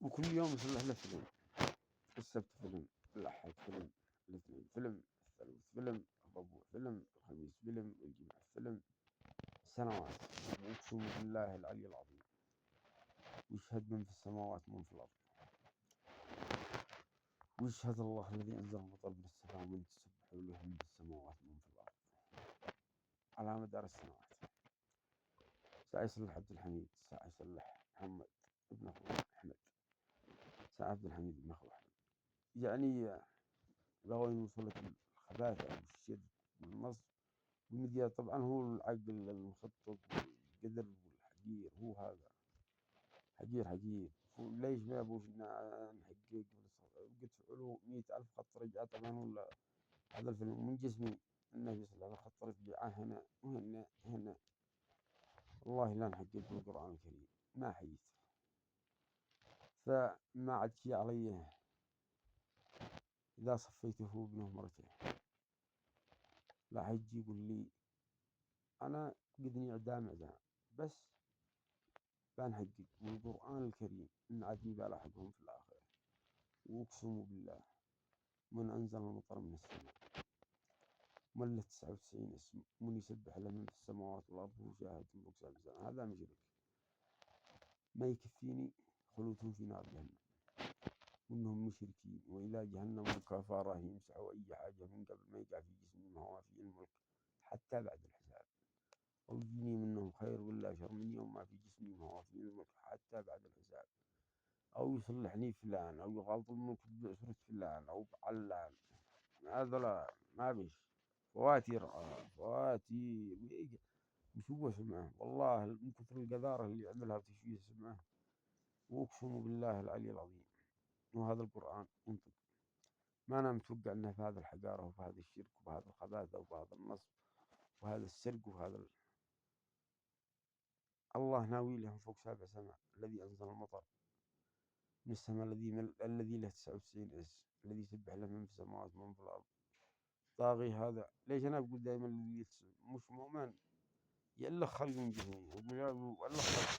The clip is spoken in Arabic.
وكل يوم يصلح له فيلم. السبت فيلم، الأحد فيلم، الاثنين فيلم، الثلاث فيلم، الربوع فيلم، الخميس فيلم، الجمعة فيلم. سنوات. أقسم بالله العلي العظيم. ويشهد من في السماوات ومن في الأرض. ويشهد الله الذي أنزل المطر من السماء ومن تسبح له من في السماوات ومن في الأرض على مدار السنوات. ساعة يصلح عبد الحميد، ساعة يصلح محمد ابن أخوه أحمد، ساعة عبد الحميد ابن أخوه أحمد. يعني لوين وصلت الخباثة والشر والنصب والمذياع. طبعا هو العقل المخطط والقدر والحقير. هو هذا حقير حقير. ليش ما يبوش نحقق؟ قلت فعلوا 100,000 خط رجعة طبعا. ولا هذا الفيلم من جسمي انه يصل على خط رجعة هنا وهنا هنا. والله لا نحقق بالقرآن الكريم ما حييت. فما عاد شي علي إذا صفيته ابنه مرته. لا حيجي يقول لي أنا قدني إعدام بس بنحقق والقرآن الكريم إن عادني بلاحقهم في الآخرة. وأقسم بالله من أنزل المطر من السماء من له 99 اسم من يسبح له من في السماوات والأرض وشاهد من أقسام السماء. هذا مشرك ما يكفيني خلوتهم في نار جهنم وإنهم مشركين. وإلى جهنم الكفارة يمسحوا أي حاجة من قبل ما يقع في جسمهم هو في الملك حتى بعد الحساب. أو يجيني منهم خير ولا شر من يوم ما في جسمي هو في الملك حتى بعد الحساب. أو يصلحني فلان أو يغلط الملك بأسرة فلان أو بعلان. هذا ما بيش فواتير فواتير. مشوه سمعه والله من كثر القذارة اللي عملها وتشويه سمعه. وأقسم بالله العلي العظيم وهذا القرآن ينطق. ما أنا متوقع أنه في هذا الحقارة وفي هذا الشرك وفي هذا الخباثة وفي هذا النصب وهذا السرق وهذا الله ناوي لهم فوق 7 سماء. الذي أنزل المطر من السماء الذي له 99 اسم الذي يسبح له من في السماوات ومن في الأرض. طاغي هذا. ليش أنا بقول دائما الذي مش مؤمن يألخ خلق من جهنم وألخ